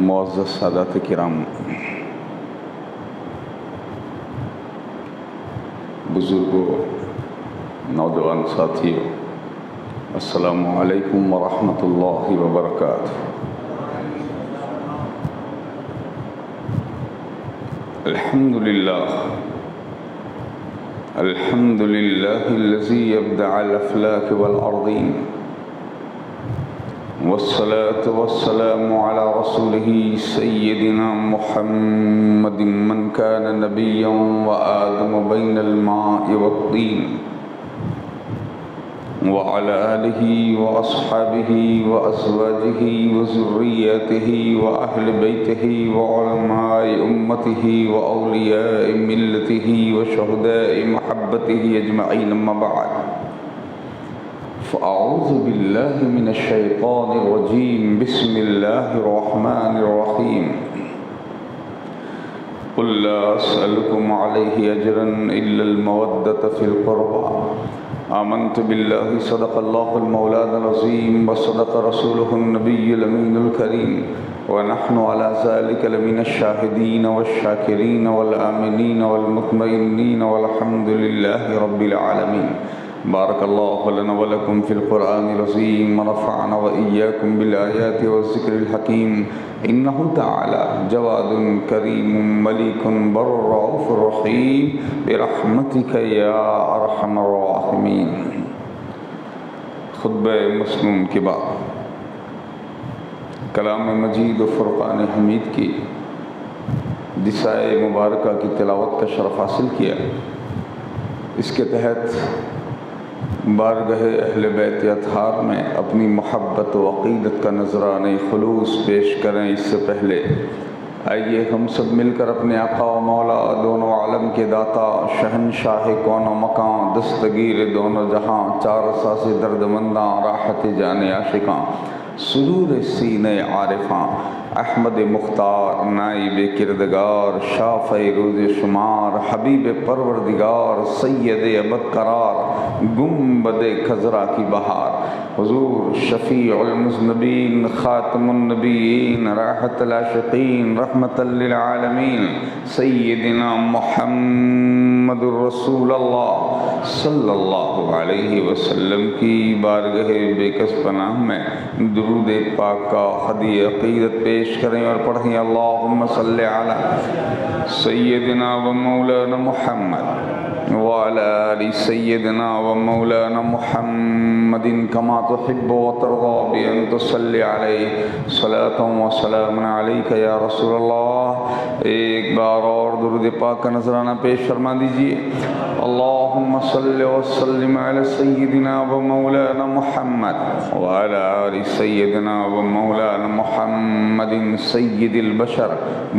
معزز سادات کرام، بزرگوں، نوجوان ساتھیوں، السلام علیکم ورحمۃ اللہ وبرکاتہ۔ الحمد للہ الذی ابدع الافلاک والارضین، والصلاة والسلام على رسوله سيدنا محمد من كان نبيا وآدم بين الماء والطين، وعلى آله وأصحابه وأزواجه وذرياته وأهل بيته وعلماء أمته وأولياء ملته وشهداء محبته أجمعين، أما بعد، فأعوذ بالله من الشيطان الرجيم، بسم الله الرحمن الرحيم، قل لا أسألكم عليه أجرا إلا المودة في القربى، آمنت بالله صدق الله المولانا العظيم وصدق رسوله النبي الأمين الكريم، ونحن على ذلك لمن الشاهدين والشاكرين والآمنين والمطمئنين، والحمد لله رب العالمين۔ بارك الله لنا ولكم في القرآن العظيم، ونفعنا وإياكم بالآيات والذكر الحكيم، إنه تعالى جواد كريم مليك بر رؤوف رحيم، برحمتك يا أرحم الراحمين۔ خطبہ مسنون کے بعد کلام مجید و فرقان حمید کی دسائے مبارکہ کی تلاوت کا شرف حاصل کیا۔ اس کے تحت بارگاہ اہل بیت اطہار میں اپنی محبت و عقیدت کا نذرانہ خلوص پیش کریں۔ اس سے پہلے آئیے ہم سب مل کر اپنے آقا و مولا، دونوں عالم کے داتا، شہنشاہ کون و مکان، دستگیر دونوں جہاں، چار اساس درد منداں، راحت جان عاشقاں، سرور سینے عارفاں، احمد مختار نائب کردگار، شافع روز شمار، حبیب پروردگار، سید ابد قرار، گنبد خضرا کی بہار، حضور شفیع المذنبین، خاتم النبیین، راحت العاشقین، رحمت للعالمین، سیدنا محمد الرسول اللہ صلی اللہ علیہ وسلم کی بارگاہ بے کس پناہ میں درود پاک کا خدی عقیدت پیش کریں اور پڑھیں۔ اللہم صلی علی سیدنا و مولانا محمد وعلی آل سیدنا و مولانا محمد کما تحب و ترضى بأن تصلی علیہ صلاة و سلام علیک یا رسول اللہ۔ ایک بار اور درود پاک کا نذرانہ پیش فرما دیجئے۔ اللہم صلی وسلم علی سیدنا و مولانا محمد وعلی آل سیدنا و مولانا محمد سید البشر،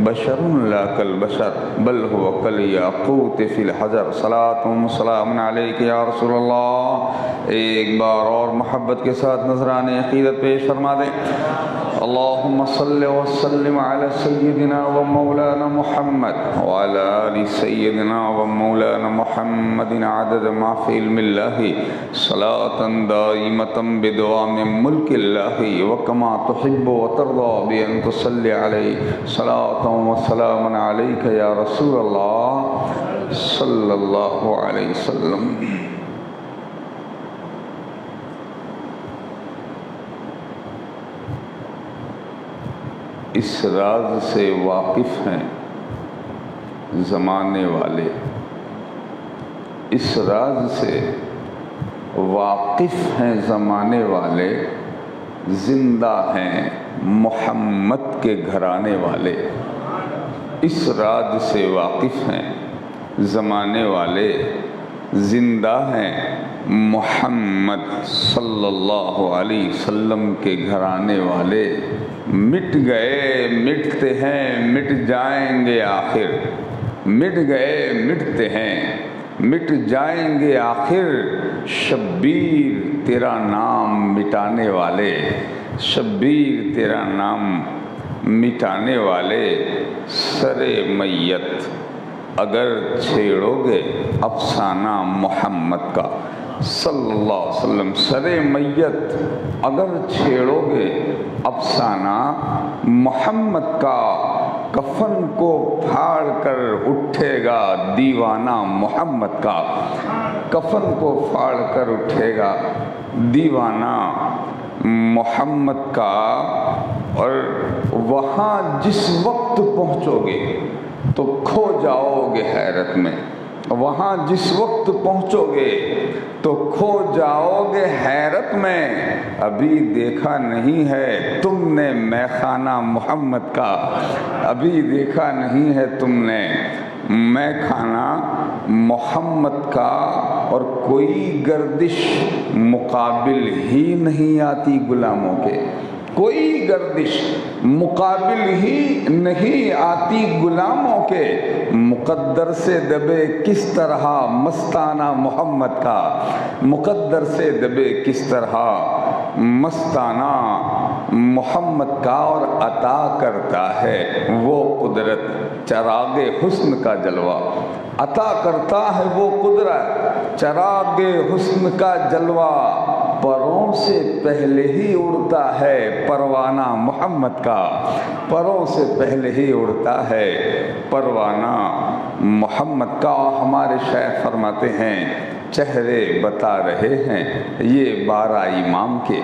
بشر لا کالبشر بل هو کالیاقوت فی الحجر، صلاۃ و سلام علیک یا رسول اللہ۔ ایک بار اور محبت کے ساتھ نذرانہ عقیدت پیش فرما دیں۔ اللہم صلی وسلم علی سیدنا و مولانا محمد وعلی آل سیدنا و مولانا محمد عدد ما فی علم اللہ، صلاۃ دائمۃ بدوام ملک اللہ، وکما تحب و ترضى بأن تصلی علیہ صلاۃ و سلام علیک یا رسول اللہ صلی اللہ علیہ وسلم۔ اس راز سے واقف ہیں زمانے والے، اس راز سے واقف ہیں زمانے والے، زندہ ہیں محمد کے گھرانے والے۔ اس راز سے واقف ہیں زمانے والے، زندہ ہیں محمد صلی اللہ علیہ وسلم کے گھرانے والے۔ مٹ گئے مٹتے ہیں، مٹ جائیں گے آخر، مٹ گئے مٹتے ہیں، مٹ جائیں گے آخر، شبیر تیرا نام مٹانے والے، شبیر تیرا نام مٹانے والے۔ سر میت اگر چھیڑو گے افسانہ محمد کا، صلی اللہ علیہ وسلم سر میت اگر چھیڑو گے افسانہ محمد کا، کفن کو پھاڑ کر اٹھے گا دیوانہ محمد کا، کفن کو پھاڑ کر اٹھے گا دیوانہ محمد کا۔ اور وہاں جس وقت پہنچو گے تو کھو جاؤ گے حیرت میں، وہاں جس وقت پہنچو گے تو کھو جاؤ گے حیرت میں، ابھی دیکھا نہیں ہے تم نے میخانہ محمد کا، ابھی دیکھا نہیں ہے تم نے میخانہ محمد کا۔ اور کوئی گردش مقابل ہی نہیں آتی غلاموں کے، کوئی گردش مقابل ہی نہیں آتی غلاموں کے، مقدر سے دبے کس طرح مستانہ محمد کا، مقدر سے دبے کس طرح مستانہ محمد کا۔ اور عطا کرتا ہے وہ قدرت چراغ حسن کا جلوہ، عطا کرتا ہے وہ قدرت چراغ حسن کا جلوہ، پروں سے پہلے ہی اڑتا ہے پروانہ محمد کا، پروں سے پہلے ہی اڑتا ہے پروانہ محمد کا۔ اور ہمارے شیخ فرماتے ہیں چہرے بتا رہے ہیں یہ 12 امام کے،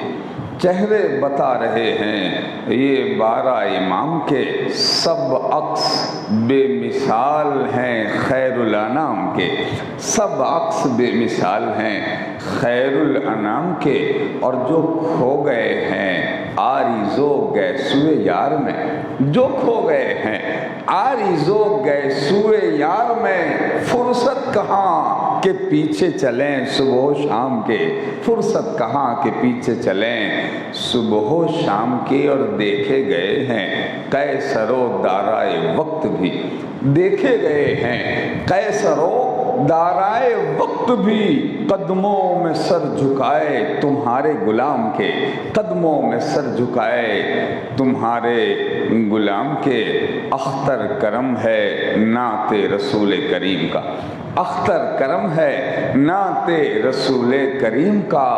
چہرے بتا رہے ہیں یہ 12 امام کے، سب عکس بے مثال ہیں خیر الانام کے، سب عکس بے مثال ہیں خیر الانام کے۔ اور جو کھو گئے ہیں آریزو گیسوئے یار میں، جو کھو گئے ہیں آریزو گیسوئے یار میں، فرصت کہاں کہ پیچھے چلیں صبح و شام کے، فرصت کہاں کہ پیچھے چلیں صبح و شام کے۔ اور دیکھے گئے ہیں قیصر و دارائے وقت بھی، دیکھے گئے ہیں قیصر و دارائے وقت بھی، قدموں میں سر جھکائے تمہارے غلام کے، قدموں میں سر جھکائے تمہارے غلام کے۔ اختر کرم ہے نعت رسول کریم کا، اختر کرم ہے نعت رسول کریم کا،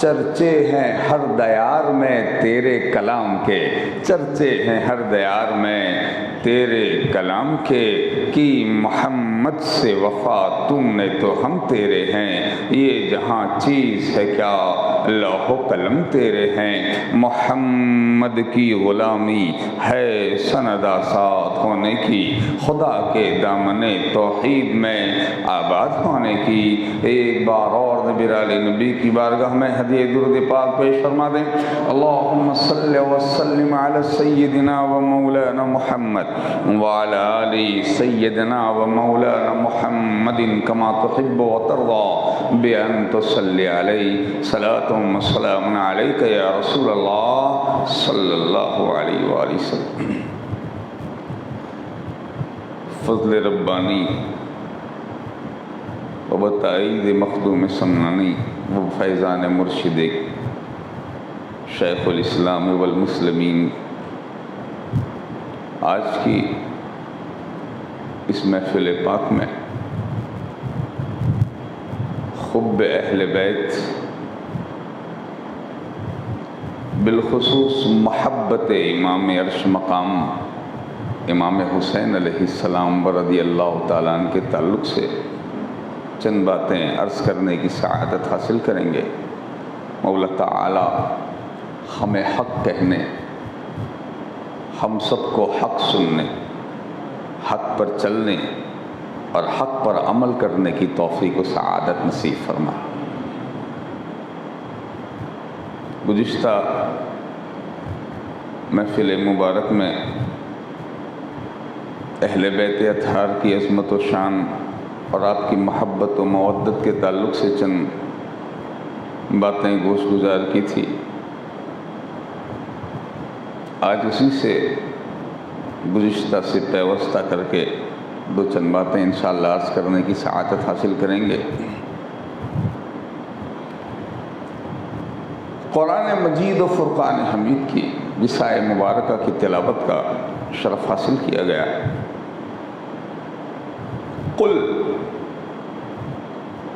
چرچے ہیں ہر دیار میں تیرے کلام کے، چرچے ہیں ہر دیار میں تیرے کلام کے، کی محمد سے وفا تم نے تو ہم تیرے ہیں، یہ جہاں چیز ہے کیا لوح و قلم تیرے ہیں، محمد کی غلامی ہے سند آساد ہونے کی، خدا کے دامن توحید میں آباد ہونے کی۔ ایک بار اور نبی علی نبی کی بارگاہ میں ہدیہ درود پاک پیش فرما دیں۔ اللہم صلی وسلم علی سیدنا و مولانا محمد وعلی آل سیدنا و مولانا محمد کما تحب و ترضى بأن تصلی علیہ صلاۃ و سلام علیک یا رسول اللہ صلی اللہ علیہ وآلہ وسلم۔ فضل ربانی و بتائید مخدوم سنانی و فیضان مرشد شیخ الاسلام والمسلمین، آج کی اس محفل پاک میں حب اہل بیت، بالخصوص محبت امام عرش مقام امام حسین علیہ السلام رضی اللہ تعالیٰ عنہ کے تعلق سے چند باتیں عرض کرنے کی سعادت حاصل کریں گے۔ مولا تعالی ہمیں حق کہنے، ہم سب کو حق سننے، حق پر چلنے اور حق پر عمل کرنے کی توفیق و سعادت نصیب فرما۔ گزشتہ محفل مبارک میں اہل بیت اطہار کی عظمت و شان اور آپ کی محبت و مودت کے تعلق سے چند باتیں گوش گزار کی تھی۔ آج اسی سے گزشتہ سے پیوستہ کر کے دو چند باتیں انشاءاللہ عرض کرنے کی سعادت حاصل کریں گے۔ قرآن مجید و فرقان حمید کی بسائے مبارکہ کی تلاوت کا شرف حاصل کیا گیا۔ قل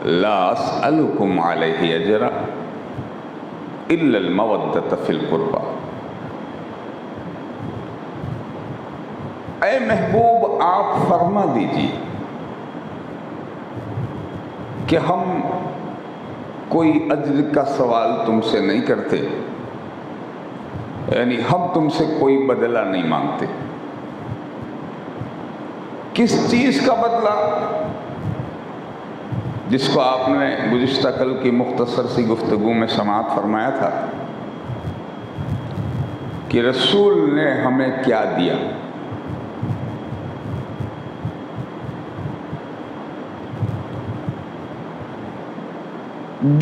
لا اسألکم علیہ اجرا الا المودۃ فی القربى۔ اے محبوب آپ فرما دیجیے کہ ہم کوئی اجر کا سوال تم سے نہیں کرتے، یعنی ہم تم سے کوئی بدلہ نہیں مانگتے۔ کس چیز کا بدلہ؟ جس کو آپ نے گزشتہ کل کی مختصر سی گفتگو میں سماعت فرمایا تھا کہ رسول نے ہمیں کیا دیا۔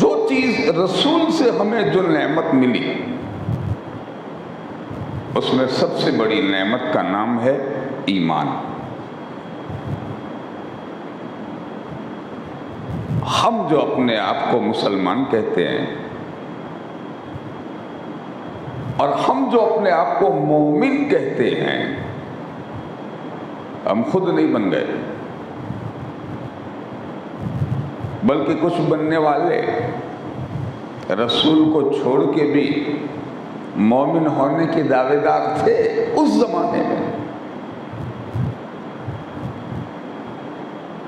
جو چیز رسول سے ہمیں جو نعمت ملی اس میں سب سے بڑی نعمت کا نام ہے ایمان۔ ہم جو اپنے آپ کو مسلمان کہتے ہیں اور ہم جو اپنے آپ کو مومن کہتے ہیں، ہم خود نہیں بن گئے، بلکہ کچھ بننے والے رسول کو چھوڑ کے بھی مومن ہونے کے دعوے دار تھے اس زمانے میں،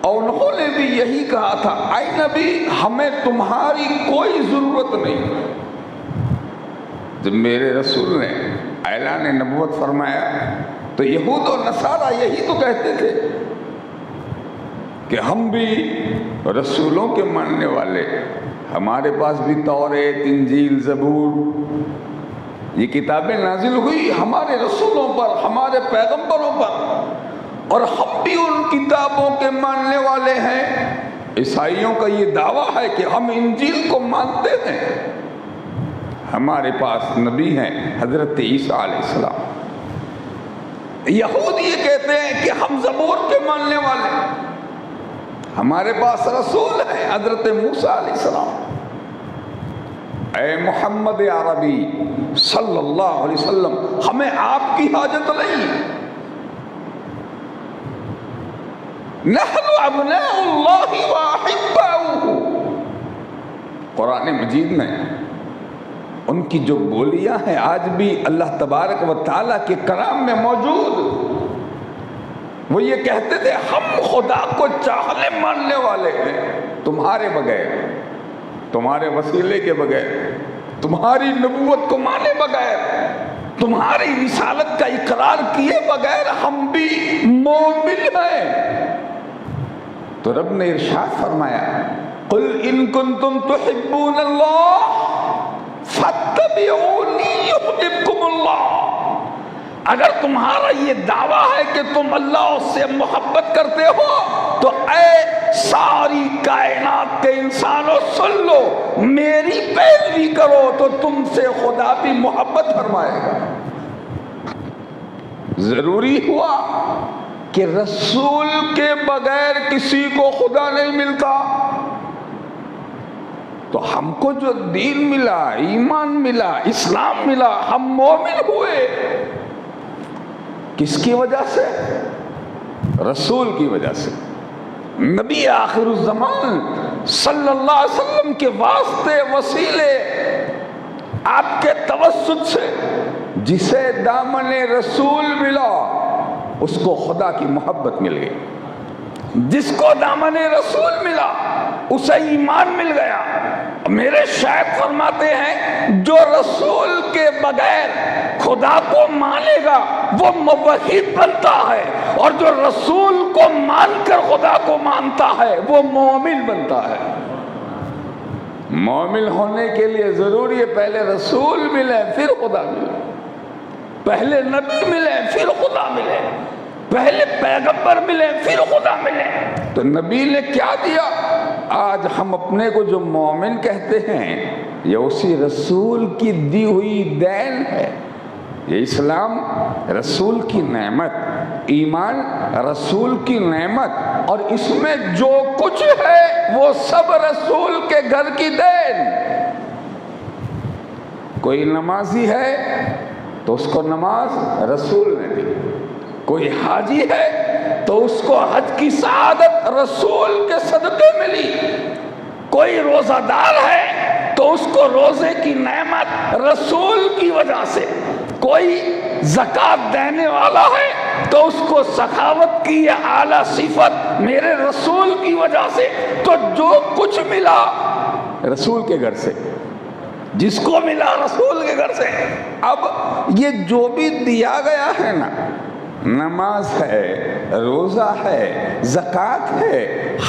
اور انہوں نے بھی یہی کہا تھا اے نبی ہمیں تمہاری کوئی ضرورت نہیں۔ جب میرے رسول نے اعلان نبوت فرمایا تو یہود و نصارہ یہی تو کہتے تھے کہ ہم بھی رسولوں کے ماننے والے، ہمارے پاس بھی توریت، انجیل، زبور، یہ کتابیں نازل ہوئی ہمارے رسولوں پر، ہمارے پیغمبروں پر، اور ہم بھی ان کتابوں کے ماننے والے ہیں۔ عیسائیوں کا یہ دعویٰ ہے کہ ہم انجیل کو مانتے ہیں، ہمارے پاس نبی ہیں حضرت عیسیٰ علیہ السلام۔ یہود یہ کہتے ہیں کہ ہم زبور کے ماننے والے ہیں، ہمارے پاس رسول ہے حضرت موسیٰ علیہ السلام۔ اے محمد عربی صلی اللہ علیہ وسلم ہمیں آپ کی حاجت نہیں، نحن ابناء اللہ واحباؤہ۔ قرآن مجید میں ان کی جو بولیاں ہیں آج بھی اللہ تبارک و تعالیٰ کے کلام میں موجود۔ وہ یہ کہتے تھے ہم خدا کو چاہنے ماننے والے ہیں تمہارے بغیر، تمہارے وسیلے کے بغیر، تمہاری نبوت کو مانے بغیر، تمہاری رسالت کا اقرار کیے بغیر ہم بھی مومن ہیں۔ تو رب نے ارشاد فرمایا قل ان کنتم تحبون اللہ فاتبعونی یحببکم اللہ۔ اگر تمہارا یہ دعویٰ ہے کہ تم اللہ سے محبت کرتے ہو تو اے ساری کائنات کے انسانوں سن لو، میری پیروی کرو تو تم سے خدا بھی محبت فرمائے گا۔ ضروری ہوا کہ رسول کے بغیر کسی کو خدا نہیں ملتا، تو ہم کو جو دین ملا، ایمان ملا، اسلام ملا، ہم مومن ہوئے، کس کی وجہ سے؟ رسول کی وجہ سے۔ نبی آخر الزمان صلی اللہ علیہ وسلم کے واسطے، وسیلے، آپ کے توسط سے جسے دامن رسول ملا اس کو خدا کی محبت مل گئی، جس کو دامن رسول ملا اسے ایمان مل گیا۔ میرے شاعر فرماتے ہیں جو رسول کے بغیر خدا کو مانے گا وہ موحد بنتا ہے، اور جو رسول کو مان کر خدا کو مانتا ہے وہ مومن بنتا ہے۔ مومن ہونے کے لیے ضروری ہے پہلے رسول ملے پھر خدا ملے، پہلے نبی ملے پھر خدا ملے، پہلے پیغمبر ملے پھر خدا ملے۔ تو نبی نے کیا دیا؟ آج ہم اپنے کو جو مومن کہتے ہیں یہ اسی رسول کی دی ہوئی دین ہے۔ یہ اسلام رسول کی نعمت، ایمان رسول کی نعمت، اور اس میں جو کچھ ہے وہ سب رسول کے گھر کی دین۔ کوئی نمازی ہے تو اس کو نماز رسول نے دی، کوئی حاجی ہے تو اس کو حج کی سعادت رسول کے صدقے ملی، کوئی روزہ دار ہے تو اس کو روزے کی نعمت رسول کی وجہ سے، کوئی زکوٰۃ دینے والا ہے تو اس کو سخاوت کی یہ اعلیٰ صفت میرے رسول کی وجہ سے۔ تو جو کچھ ملا رسول کے گھر سے، جس کو ملا رسول کے گھر سے۔ اب یہ جو بھی دیا گیا ہے نا، نماز ہے، روزہ ہے، زکوٰۃ ہے،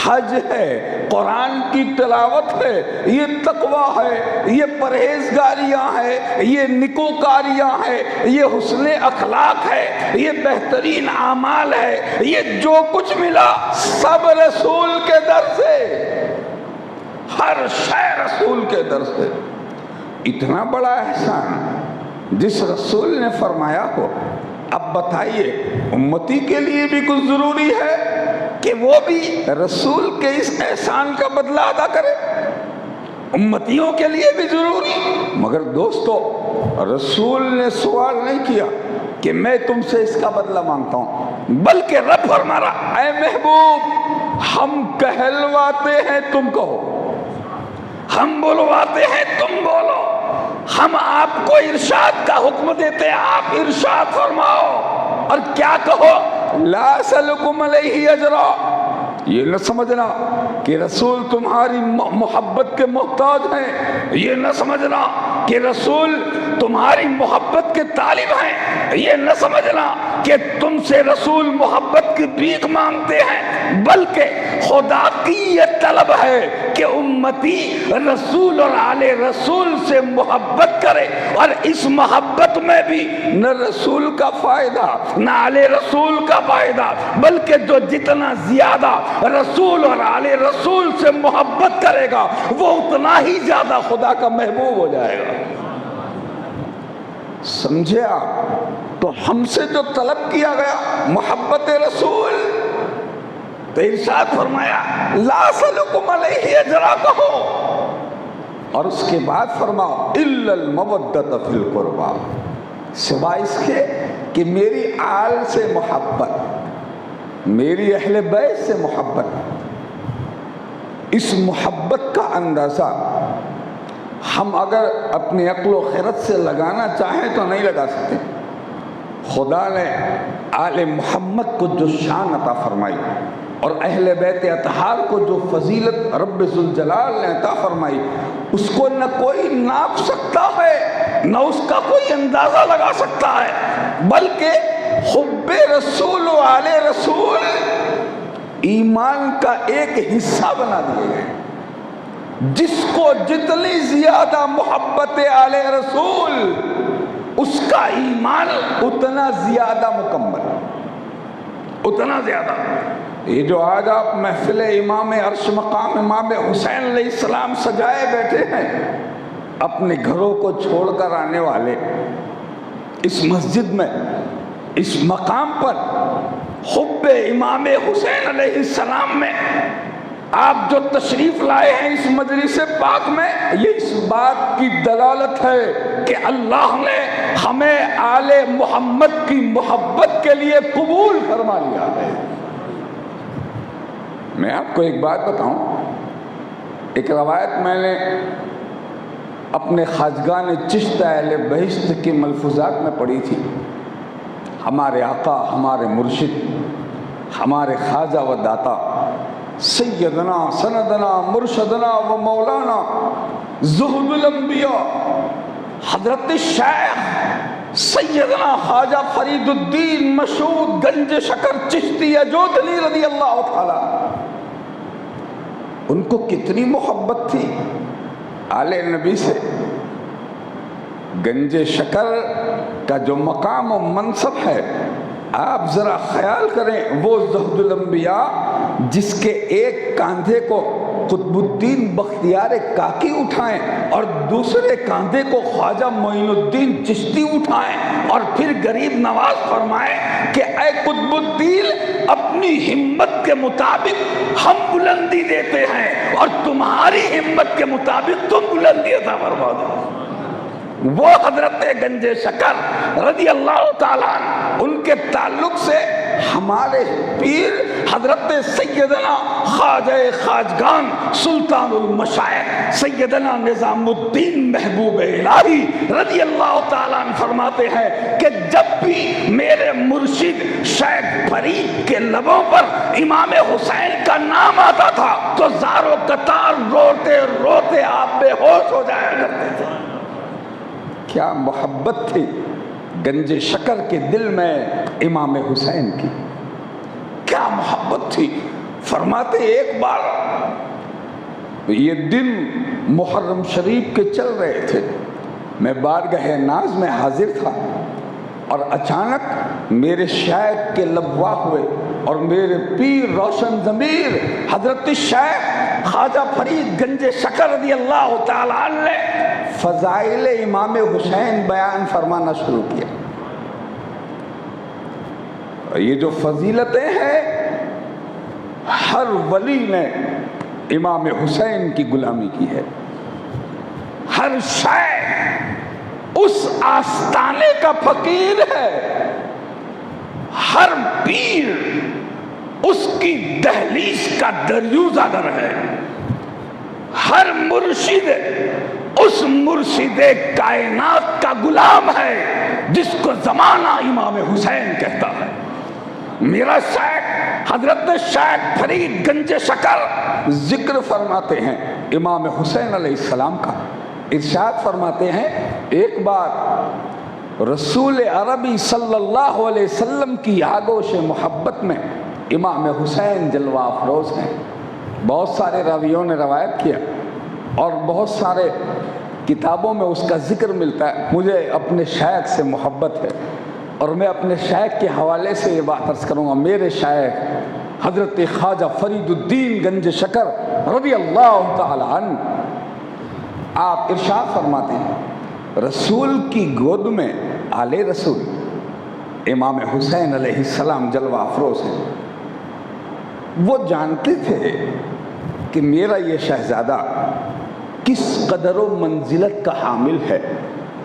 حج ہے، قرآن کی تلاوت ہے، یہ تقویٰ ہے، یہ پرہیزگاریاں ہے، یہ نیکوکاریاں ہے، یہ حسن اخلاق ہے، یہ بہترین اعمال ہے، یہ جو کچھ ملا سب رسول کے در سے، ہر شے رسول کے در سے۔ اتنا بڑا احسان جس رسول نے فرمایا ہو، اب بتائیے امتی کے لیے بھی کچھ ضروری ہے کہ وہ بھی رسول کے اس احسان کا بدلہ ادا کرے، امتیوں کے لیے بھی ضروری۔ مگر دوستو، رسول نے سوال نہیں کیا کہ میں تم سے اس کا بدلہ مانگتا ہوں، بلکہ رب فرما رہا، اے محبوب ہم کہلواتے ہیں تم کہو، ہم بلواتے ہیں تم بولو، ہم آپ کو ارشاد کا حکم دیتے ہیں آپ ارشاد فرماؤ، اور کیا کہو؟ لا اسألکم علیہ اجرا۔ یہ نہ سمجھنا کہ رسول تمہاری محبت کے محتاج ہیں، یہ نہ سمجھنا کہ رسول تمہاری محبت کے طالب ہیں، یہ نہ سمجھنا کہ تم سے رسول محبت کی بھیک مانگتے ہیں، بلکہ خدا کی یہ طلب ہے کہ امتی رسول اور آل رسول سے محبت کرے، اور اس محبت میں بھی نہ رسول کا فائدہ نہ آل رسول کا فائدہ، بلکہ جو جتنا زیادہ رسول اور آل رسول سے محبت کرے گا وہ اتنا ہی زیادہ خدا کا محبوب ہو جائے گا۔ سمجھے آپ؟ تو ہم سے جو طلب کیا گیا محبت رسول، تو ارشاد فرمایا لا اسألکم علیہ اجرا کہو، اور اس کے بعد فرماؤ الا المودۃ فی القربی، سوائے اس کے کہ میری آل سے محبت، میری اہل بیت سے محبت۔ اس محبت کا اندازہ ہم اگر اپنی عقل و خرد سے لگانا چاہیں تو نہیں لگا سکتے۔ خدا نے آل محمد کو جو شان عطا فرمائی اور اہل بیت اطہار کو جو فضیلت رب ذوالجلال نے عطا فرمائی، اس کو نہ کوئی ناپ سکتا ہے نہ اس کا کوئی اندازہ لگا سکتا ہے، بلکہ حب رسول و آل رسول ایمان کا ایک حصہ بنا دیے گئے۔ جس کو جتنی زیادہ محبت آل رسول، اس کا ایمان اتنا زیادہ مکمل، اتنا زیادہ۔ یہ جو آج آپ محفل امام عرش مقام امام حسین علیہ السلام سجائے بیٹھے ہیں، اپنے گھروں کو چھوڑ کر آنے والے اس مسجد میں، اس مقام پر حب امام حسین علیہ السلام میں آپ جو تشریف لائے ہیں اس مجلس پاک میں، یہ اس بات کی دلالت ہے کہ اللہ نے ہمیں آل محمد کی محبت کے لیے قبول فرما لیا ہے۔ میں آپ کو ایک بات بتاؤں، ایک روایت میں نے اپنے خواجگان چشت اہل بہشت کے ملفوظات میں پڑھی تھی۔ ہمارے آقا، ہمارے مرشد، ہمارے خواجہ و داتا سیدنا سندنا مرشدنا و مولانا زہد الانبیاء حضرت شیخ سیدنا خواجہ فرید الدین مشہود گنج شکر چشتی اجودھلی رضی اللہ تعالی، ان کو کتنی محبت تھی آل نبی سے۔ گنج شکر کا جو مقام و منصب ہے، آپ ذرا خیال کریں، وہ زہد الانبیاء جس کے ایک کاندھے کو قطب الدین بختیار کاکی اٹھائیں اور دوسرے کاندھے کو خواجہ معین الدین چشتی اٹھائیں، اور پھر غریب نواز فرمائیں کہ اے قطب الدین اپنی ہمت کے مطابق ہم بلندی دیتے ہیں اور تمہاری ہمت کے مطابق تم بلندی عطا فرما دو۔ وہ حضرت گنج شکر رضی اللہ تعالیٰ ان کے تعلق سے ہمارے پیر حضرت سیدنا خواجہ خواجگان سلطان المشائخ سیدنا نظام الدین محبوب الہی رضی اللہ تعالیٰ عنہ فرماتے ہیں کہ جب بھی میرے مرشد شیخ فرید کے لبوں پر امام حسین کا نام آتا تھا تو زار و قطار روتے روتے آپ بے ہوش ہو جایا کرتے تھے۔ کیا محبت تھی گنج شکر کے دل میں امام حسین کی، کیا محبت تھی۔ فرماتے ایک بار یہ دن محرم شریف کے چل رہے تھے، میں بارگاہ ناز میں حاضر تھا اور اچانک میرے شیخ کے لب واق ہوئے اور میرے پیر روشن ضمیر حضرت شیخ خواجہ فرید گنج شکر رضی اللہ تعالیٰ عنہ نے فضائل امام حسین بیان فرمانا شروع کیا۔ یہ جو فضیلتیں ہیں، ہر ولی نے امام حسین کی غلامی کی ہے، ہر شیخ اس آستانے کا فقیر ہے، ہر پیر اس کی دہلیز کا دریوزہ در ہے، ہر مرشد اس مرشد کائنات کا غلام ہے جس کو زمانہ امام حسین کہتا ہے۔ میرا شیخ حضرت شیخ فرید گنج شکر ذکر فرماتے ہیں امام حسین علیہ السلام کا، ارشاد فرماتے ہیں ایک بار رسول عربی صلی اللہ علیہ وسلم کی آغوش محبت میں امام حسین جلوہ افروز ہیں۔ بہت سارے راویوں نے روایت کیا اور بہت سارے کتابوں میں اس کا ذکر ملتا ہے۔ مجھے اپنے شیخ سے محبت ہے اور میں اپنے شیخ کے حوالے سے یہ بات عرض کروں گا۔ میرے شیخ حضرت خواجہ فرید الدین گنج شکر رضی اللہ تعالی عنہ، آپ ارشاد فرماتے ہیں رسول کی گود میں آل رسول امام حسین علیہ السلام جلوہ افروز ہیں۔ وہ جانتے تھے کہ میرا یہ شہزادہ کس قدر و منزلت کا حامل ہے،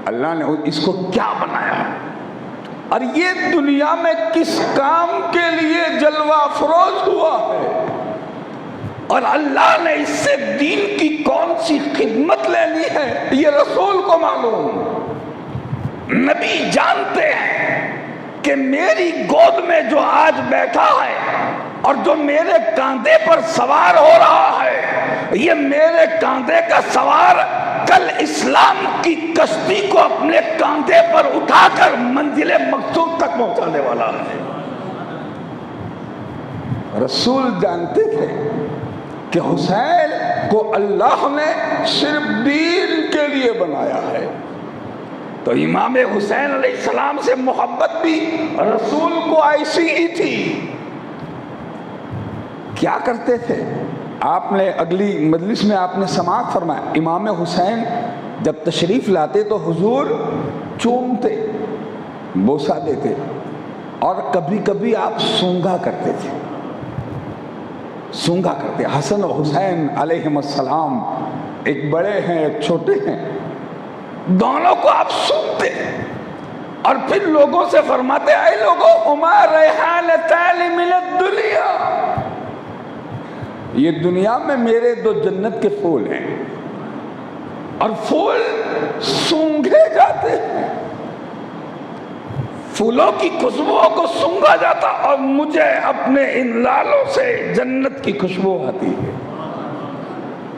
اللہ نے اس کو کیا بنایا ہے اور یہ دنیا میں کس کام کے لیے جلوہ افروز ہوا ہے، اور اللہ نے اس سے دین کی کون سی خدمت لینی ہے یہ رسول کو معلوم۔ نبی جانتے ہیں کہ میری گود میں جو آج بیٹھا ہے اور جو میرے کاندھے پر سوار ہو رہا ہے، یہ میرے کاندھے کا سوار کل اسلام کی کشتی کو اپنے کاندھے پر اٹھا کر منزل مقصود تک پہنچانے والا ہے۔ رسول جانتے تھے کہ حسین کو اللہ نے صرف دین کے لیے بنایا ہے، تو امام حسین علیہ السلام سے محبت بھی رسول کو ایسی ہی تھی۔ کیا کرتے تھے آپ نے اگلی مجلس میں آپ نے سماعت فرمایا، امام حسین جب تشریف لاتے تو حضور چومتے، بوسہ دیتے اور کبھی کبھی آپ سونگا کرتے تھے، سونگا کرتے۔ حسن و حسین علیہم السلام ایک بڑے ہیں ایک چھوٹے ہیں، دونوں کو آپ سونگتے اور پھر لوگوں سے فرماتے اے لوگوں ہما ریحانتان من الدنیا، یہ دنیا میں میرے دو جنت کے پھول ہیں اور پھول سونگھے جاتے ہیں، پھولوں کی خوشبوؤں کو سونگھا جاتا اور مجھے اپنے ان لالوں سے جنت کی خوشبو آتی ہے۔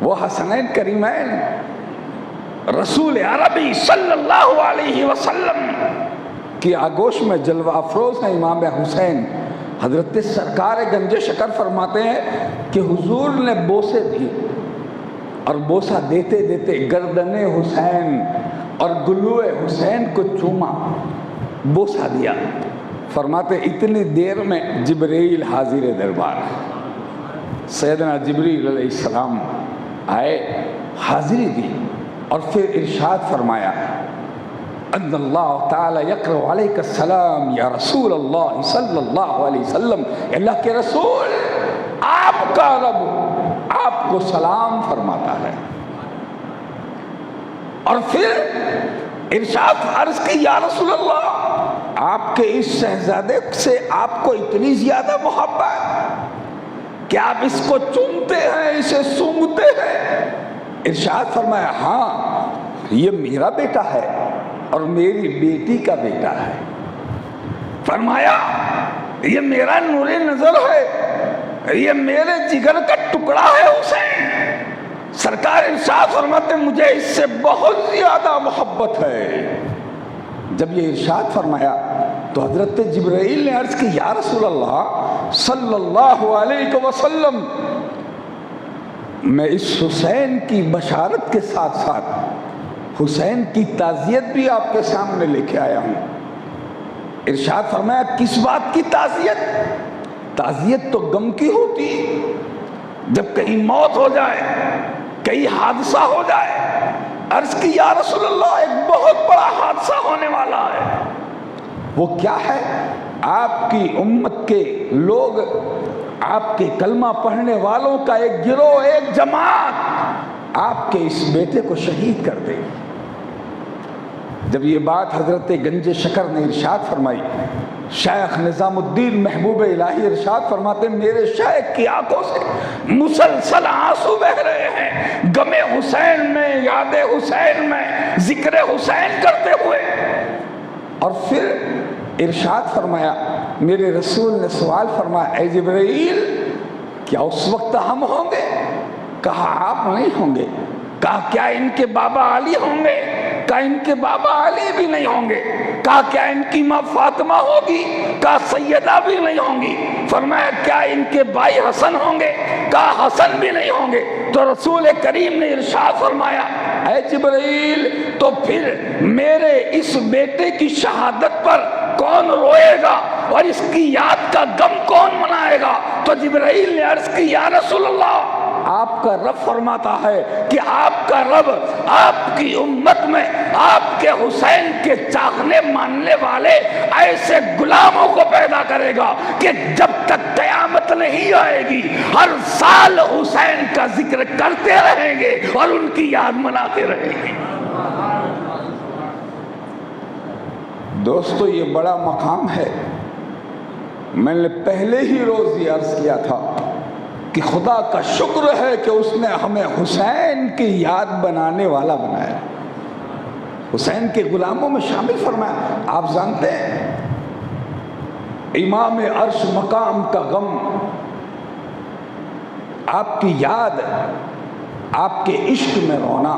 وہ حسنین کریمین رسول عربی صلی اللہ علیہ وسلم کی آغوش میں جلوہ افروز ہیں امام حسین۔ حضرت سرکار گنج شکر فرماتے ہیں کہ حضور نے بوسے دیے اور بوسہ دیتے دیتے گردن حسین اور گلو حسین کو چوما، بوسہ دیا۔ فرماتے اتنی دیر میں جبریل حاضر دربار، سیدنا جبریل علیہ السلام آئے، حاضری دی اور پھر ارشاد فرمایا ان اللہ تعالی یقرأ علیک السلام یا رسول اللہ صلی اللہ علیہ وسلم، اللہ کے رسول آپ کا رب آپ کو سلام فرماتا ہے۔ اور پھر ارشاد عرض کی یا رسول اللہ آپ کے اس شہزادے سے آپ کو اتنی زیادہ محبت کہ آپ اس کو چومتے ہیں اسے سونگھتے ہیں؟ ارشاد فرمایا ہاں یہ میرا بیٹا ہے اور میری بیٹی کا بیٹا ہے۔ فرمایا یہ میرا نور نظر ہے، یہ میرے جگر کا ٹکڑا ہے حسین۔ سرکار ارشاد فرماتے مجھے اس سے بہت زیادہ محبت ہے۔ جب یہ ارشاد فرمایا تو حضرت جبرائیل نے عرض کی یا رسول اللہ صلی اللہ علیہ وسلم میں اس حسین کی بشارت کے ساتھ ساتھ حسین کی تعزیت بھی آپ کے سامنے لے کے آیا ہوں۔ ارشاد فرمایا کس بات کی تعزیت؟ تعزیت تو غم کی ہوتی، جب کہیں موت ہو جائے، کہیں حادثہ ہو جائے۔ عرض کی یا رسول اللہ ایک بہت بڑا حادثہ ہونے والا ہے۔ وہ کیا ہے؟ آپ کی امت کے لوگ، آپ کے کلمہ پڑھنے والوں کا ایک گروہ، ایک جماعت آپ کے اس بیٹے کو شہید کر دے گی۔ جب یہ بات حضرت گنج شکر نے ارشاد فرمائی، شیخ نظام الدین محبوب الہی ارشاد فرماتے میرے شیخ کی آنکھوں سے مسلسل آنسو بہ رہے ہیں، غم حسین میں، یاد حسین میں، ذکر حسین کرتے ہوئے۔ اور پھر ارشاد فرمایا میرے رسول نے سوال فرمایا اے جبرائیل کیا اس وقت ہم ہوں گے؟ کہا آپ نہیں ہوں گے۔ کہا کیا ان کے بابا علی ہوں گے؟ کہا ان کے بابا علی بھی نہیں ہوں گے۔ کہا کیا ان کی ماں فاطمہ ہوگی؟ کہا سیدہ بھی نہیں ہوں گی۔ فرمایا کیا ان کے بھائی حسن ہوں گے؟ کہا حسن بھی نہیں ہوں گے۔ تو رسول کریم نے ارشاد فرمایا اے جبرائیل تو پھر میرے اس بیٹے کی شہادت پر کون روئے گا اور اس کی یاد کا غم کون منائے گا؟ تو جبرائیل نے عرض کی یا رسول اللہ آپ کا رب فرماتا ہے کہ آپ کا رب آپ کی امت میں آپ کے حسین کے چاہنے ماننے والے ایسے غلاموں کو پیدا کرے گا کہ جب تک قیامت نہیں آئے گی ہر سال حسین کا ذکر کرتے رہیں گے اور ان کی یاد مناتے رہیں گے۔ دوستو یہ بڑا مقام ہے۔ میں نے پہلے ہی روز یہ عرض کیا تھا کہ خدا کا شکر ہے کہ اس نے ہمیں حسین کی یاد بنانے والا بنایا، حسین کے غلاموں میں شامل فرمایا۔ آپ جانتے ہیں امام عرش مقام کا غم، آپ کی یاد، آپ کے عشق میں رونا،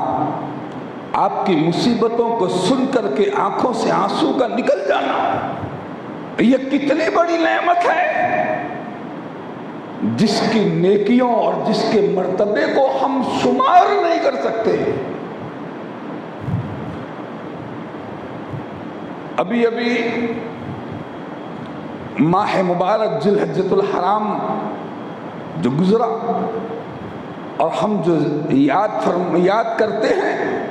آپ کی مصیبتوں کو سن کر کے آنکھوں سے آنسو کا نکل جانا، یہ کتنی بڑی نعمت ہے جس کی نیکیوں اور جس کے مرتبے کو ہم شمار نہیں کر سکتے۔ ابھی ماہ مبارک ذی الحجۃ الحرام جو گزرا اور ہم جو یاد کرتے ہیں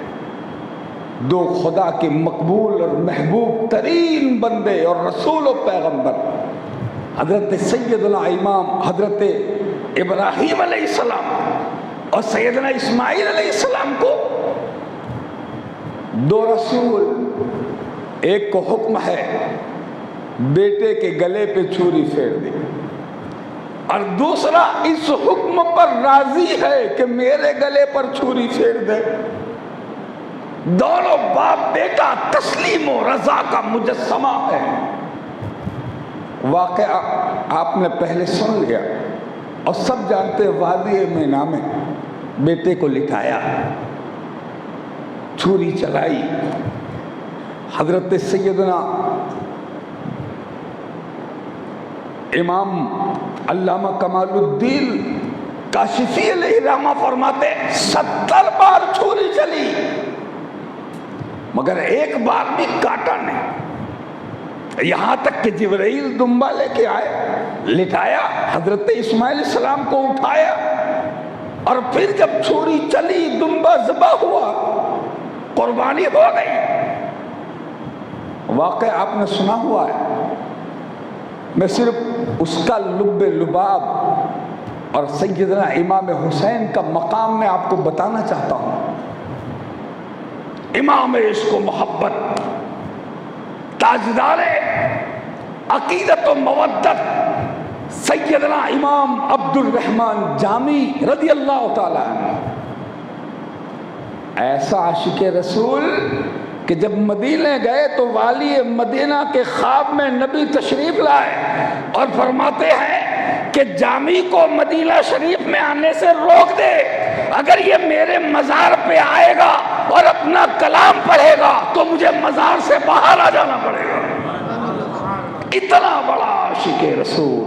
دو خدا کے مقبول اور محبوب ترین بندے اور رسول و پیغمبر حضرت سیدنا امام حضرت ابراہیم علیہ السلام اور سیدنا اسماعیل علیہ السلام کو دو رسول، ایک کو حکم ہے بیٹے کے گلے پہ چھری پھیر دی اور دوسرا اس حکم پر راضی ہے کہ میرے گلے پر چھری پھیر دے۔ دونوں باپ بیٹا تسلیم و رضا کا مجسمہ ہے۔ واقعہ آپ نے پہلے سن لیا اور سب جانتے وادی مینا میں بیٹے کو لٹایا، چھری چلائی، حضرت سیدنا امام علامہ کمال الدین کاشفی علیہ رحمہ فرماتے 70 بار چھری چلی مگر ایک بار بھی کاٹا نہیں، یہاں تک کہ جبرائیل دمبا لے کے آئے، لٹایا، حضرت اسماعیل السلام کو اٹھایا اور پھر جب چھری چلی دمبا ذبح ہوا، قربانی ہو گئی۔ واقعہ آپ نے سنا ہوا ہے، میں صرف اس کا لب لباب اور سیدنا امام حسین کا مقام میں آپ کو بتانا چاہتا ہوں۔ امام عشق و محبت، تاجدار عقیدت و مودت، سیدنا امام عبد الرحمن جامی رضی اللہ تعالی عنہ، ایسا عاشق رسول کہ جب مدینے گئے تو والی مدینہ کے خواب میں نبی تشریف لائے اور فرماتے ہیں کہ جامی کو مدینہ شریف میں آنے سے روک دے، اگر یہ میرے مزار پہ آئے گا اور اپنا کلام پڑھے گا تو مجھے مزار سے باہر آ جانا پڑے گا۔ اتنا بڑا عاشق رسول،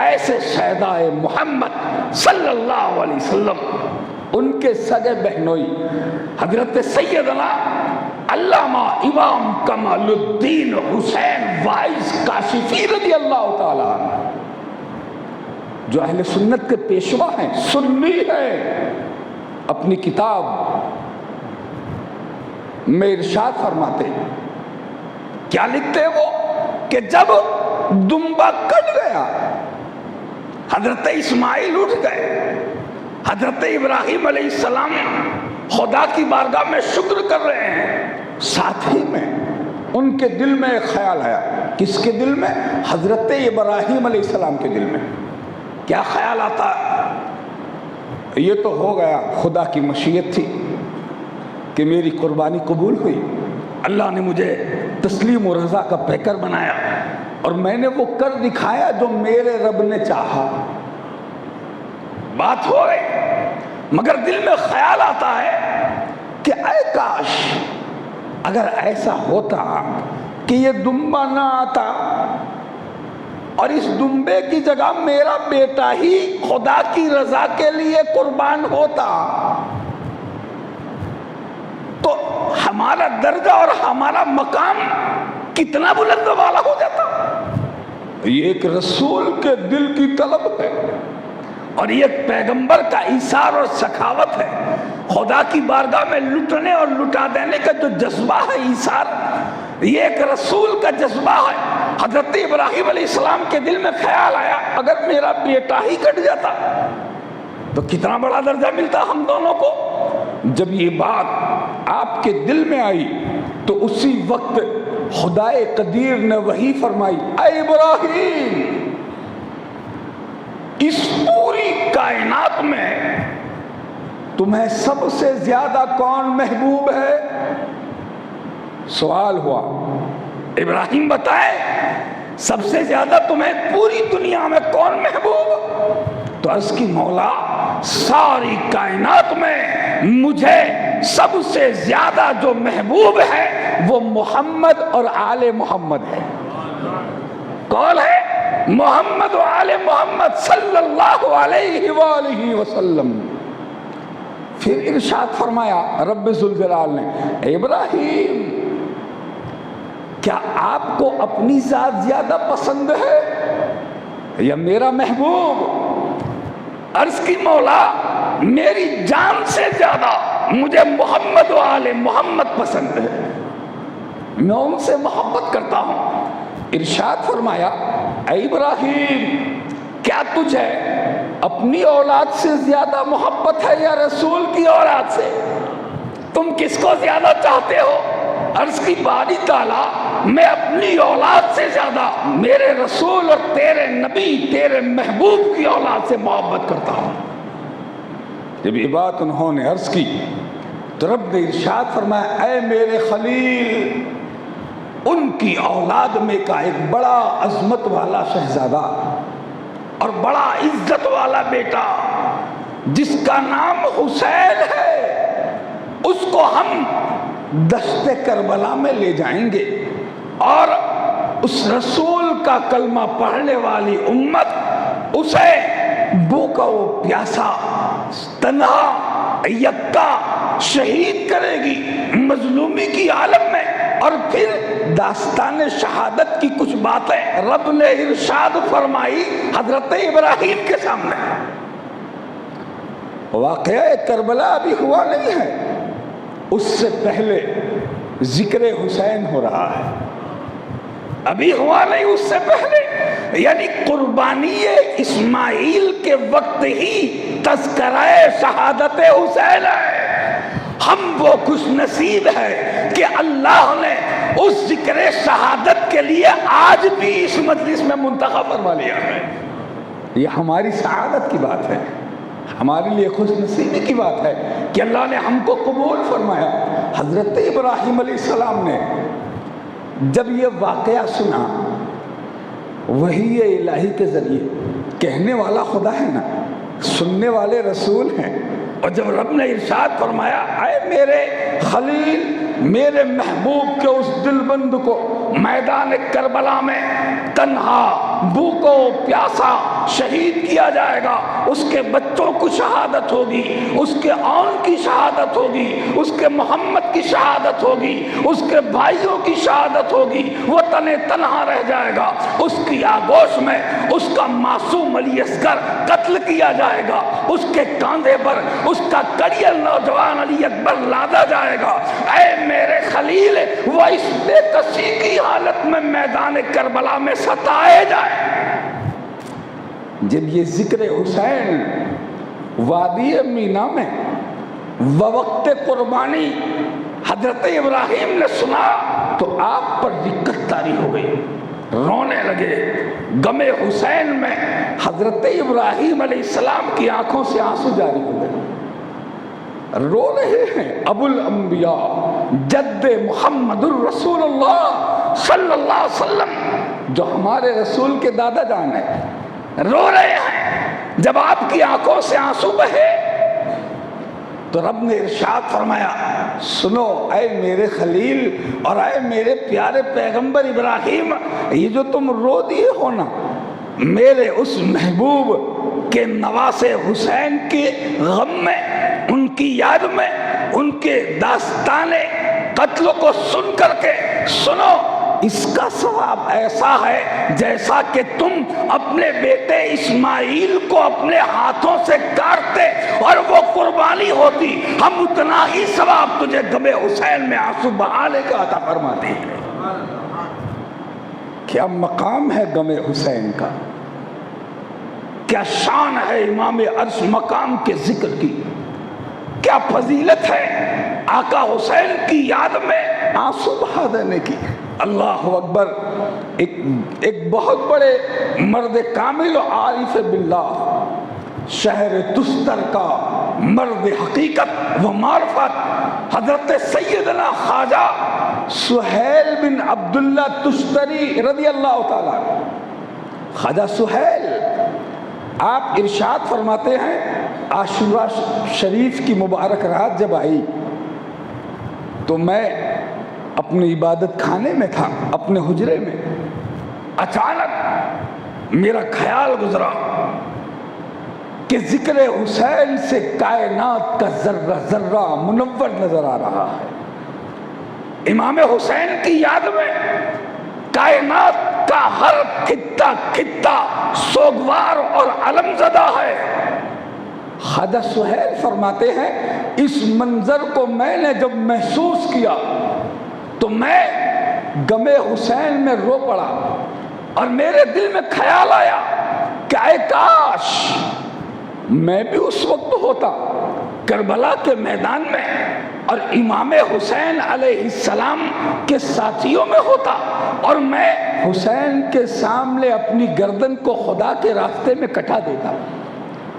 ایسے شہدائے محمد صلی اللہ علیہ وسلم، ان کے سگے بہنوئی حضرت سیدنا علامہ امام کمال الدین حسین وائس کاشفی رضی اللہ تعالی عنہ، جو اہل سنت کے پیشوا ہیں، سنی ہیں، اپنی کتاب میں ارشاد فرماتے ہیں، کیا لکھتے ہیں وہ کہ جب دمبا کٹ گیا، حضرت اسماعیل اٹھ گئے، حضرت ابراہیم علیہ السلام خدا کی بارگاہ میں شکر کر رہے ہیں، ساتھ ہی میں ان کے دل میں ایک خیال آیا۔ کس کے دل میں؟ حضرت ابراہیم علیہ السلام کے دل میں۔ کیا خیال آتا؟ یہ تو ہو گیا، خدا کی مشیت تھی کہ میری قربانی قبول ہوئی، اللہ نے مجھے تسلیم و رضا کا پیکر بنایا اور میں نے وہ کر دکھایا جو میرے رب نے چاہا۔ بات ہو گئی، مگر دل میں خیال آتا ہے کہ اے کاش اگر ایسا ہوتا کہ یہ دمبا نہ آتا اور اس دمبے کی جگہ میرا بیٹا ہی خدا کی رضا کے لیے قربان ہوتا تو ہمارا درجہ اور ہمارا مقام کتنا بلند والا ہو جاتا۔ یہ ایک رسول کے دل کی طلب ہے اور یہ ایک پیغمبر کا ایثار اور سخاوت ہے، خدا کی بارگاہ میں لٹنے اور لٹا دینے کا جو جذبہ ہے، ایثار، یہ ایک رسول کا جذبہ ہے۔ حضرت ابراہیم علیہ السلام کے دل میں خیال آیا اگر میرا بیٹا ہی کٹ جاتا تو کتنا بڑا درجہ ملتا ہم دونوں کو۔ جب یہ بات آپ کے دل میں آئی تو اسی وقت خدائے قدیر نے وحی فرمائی، اے ابراہیم، اس پوری کائنات میں تمہیں سب سے زیادہ کون محبوب ہے؟ سوال ہوا، ابراہیم بتائے سب سے زیادہ تمہیں پوری دنیا میں کون محبوب؟ تو عرض کی مولا، ساری کائنات میں مجھے سب سے زیادہ جو محبوب ہے وہ محمد اور آل محمد ہے۔ کون ہے؟ محمد و آل محمد صلی اللہ علیہ وآلہ وسلم۔ پھر ارشاد فرمایا رب ذوالجلال نے، اے ابراہیم، کیا آپ کو اپنی ذات زیادہ پسند ہے یا میرا محبوب؟ عرض کی مولا، میری جان سے زیادہ مجھے محمد و آل محمد پسند ہے، میں ان سے محبت کرتا ہوں۔ ارشاد فرمایا، اے ابراہیم، کیا تجھے اپنی اولاد سے زیادہ محبت ہے یا رسول کی اولاد سے؟ تم کس کو زیادہ چاہتے ہو؟ عرض کی باری تعالیٰ، میں اپنی اولاد سے زیادہ میرے رسول اور تیرے نبی، تیرے محبوب کی اولاد سے محبت کرتا ہوں۔ جب یہ بات انہوں نے عرض کی تو رب نے ارشاد فرمایا، اے میرے خلیل، ان کی اولاد میں کا ایک بڑا عظمت والا شہزادہ اور بڑا عزت والا بیٹا جس کا نام حسین ہے، اس کو ہم دشت کربلا میں لے جائیں گے اور اس رسول کا کلمہ پڑھنے والی امت اسے بھوکا و پیاسا، تنہا، یکتا شہید کرے گی مظلومی کی عالم میں۔ اور پھر داستان شہادت کی کچھ باتیں رب نے ارشاد فرمائی حضرت ابراہیم کے سامنے۔ واقعہ کربلا ابھی ہوا نہیں ہے، اس سے پہلے ذکر حسین ہو رہا ہے، ابھی ہوا نہیں، اس سے پہلے، یعنی قربانی اسماعیل کے وقت ہی تذکرہ شہادت حسین ہے۔ ہم وہ خوش نصیب ہے کہ اللہ نے اس ذکر شہادت کے لیے آج بھی اس مجلس میں منتخب فرما لیا ہے۔ یہ ہماری سعادت کی بات ہے، ہمارے لیے خوش نصیبی کی بات ہے کہ اللہ نے ہم کو قبول فرمایا۔ حضرت ابراہیم علیہ السلام نے جب یہ واقعہ سنا، وحی الہی کے ذریعے، کہنے والا خدا ہے نا، سننے والے رسول ہیں، اور جب رب نے ارشاد فرمایا اے میرے خلیل، میرے محبوب کے اس دل بند کو میدان کربلا میں تنہا بھوکو پیاسا شہید کیا جائے گا، اس کے بچوں کو شہادت ہوگی، اس کے آن کی شہادت ہوگی، اس کے محمد کی شہادت ہوگی، اس کے بھائیوں کی شہادت ہوگی، وہ تنہا رہ جائے گا، اس کی آگوش میں اس کا معصوم علی اصغر قتل کیا جائے گا، اس کے کاندھے پر اس کا کڑیل نوجوان علی اکبر لادا جائے گا۔ اے میرے خلیل، وہ اس بے کسی کی حالت میں میدان کربلا میں ستائے جائے۔ جب یہ ذکر حسین وادی مینا میں وقت قربانی حضرت ابراہیم نے سنا تو آپ پر دقت طاری ہو گئی، رونے لگے۔ غم حسین میں حضرت ابراہیم علیہ السلام کی آنکھوں سے آنسو جاری ہو گئے، رو رہے ہیں۔ ابو الانبیاء جد محمد الرسول اللہ صلی اللہ علیہ وسلم، جو ہمارے رسول کے دادا جان ہیں، رو رہے ہیں۔ جب آپ کی آنکھوں سے آنسو بہے تو رب نے ارشاد فرمایا سنو اے میرے خلیل اور اے میرے پیارے پیغمبر ابراہیم، یہ جو تم رو دیے ہو نا، میرے اس محبوب کے نواسے حسین کے غم میں، ان کی یاد میں، ان کے داستان قتل کو سن کر کے سنو، اس کا ثواب ایسا ہے جیسا کہ تم اپنے بیٹے اسماعیل کو اپنے ہاتھوں سے کاٹتے اور وہ قربانی ہوتی، ہم اتنا ہی ثواب تجھے غم حسین میں آنسو بہانے کا عطا فرماتے ہیں۔ کیا مقام ہے غم حسین کا، کیا شان ہے امام عرش مقام کے ذکر کی، کیا فضیلت ہے آقا حسین کی یاد میں آنسو بہا دینے کی۔ اللہ اکبر۔ ایک بہت بڑے مرد کامل و عارف باللہ، شہر تستر کا مرد حقیقت و معرفت، حضرت سیدنا خواجہ سہیل بن عبداللہ تستری رضی اللہ تعالیٰ۔ خواجہ سہیل آپ ارشاد فرماتے ہیں، عاشورہ شریف کی مبارک رات جب آئی تو میں اپنے عبادت خانے میں تھا، اپنے حجرے میں، اچانک میرا خیال گزرا کہ ذکر حسین سے کائنات کا ذرہ ذرہ منور نظر آ رہا ہے۔ امام حسین کی یاد میں کائنات کا ہر خطہ خطہ سوگوار اور علم زدہ ہے۔ خواجہ سہیل فرماتے ہیں اس منظر کو میں نے جب محسوس کیا تو میں غم حسین میں رو پڑا، اور میرے دل میں خیال آیا کہ اے کاش میں بھی اس وقت ہوتا کربلا کے میدان میں اور امام حسین علیہ السلام کے ساتھیوں میں ہوتا، اور میں حسین کے سامنے اپنی گردن کو خدا کے راستے میں کٹا دیتا،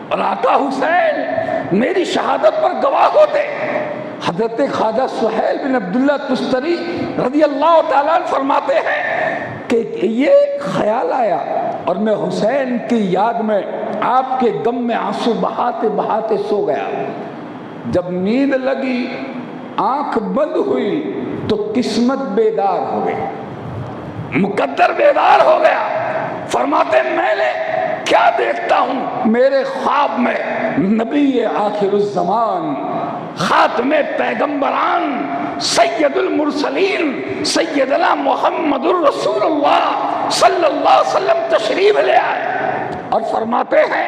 اور آقا حسین میری شہادت پر گواہ ہوتے۔ حضرت خواجہ سہیل بن عبداللہ تستری رضی اللہ تعالیٰ فرماتے ہیں کہ یہ خیال آیا اور میں حسین کی یاد میں آپ کے غم میں آنسو بہاتے بہاتے سو گیا۔ جب نیند لگی، آنکھ بند ہوئی تو قسمت بیدار ہو گئی، مقدر بیدار ہو گیا۔ فرماتے میں نے کیا دیکھتا ہوں، میرے خواب میں نبی آخر الزمان، خاتم پیغمبران، سید المرسلین، سیدنا محمد الرسول اللہ صلی اللہ علیہ وسلم تشریف لے آئے اور فرماتے ہیں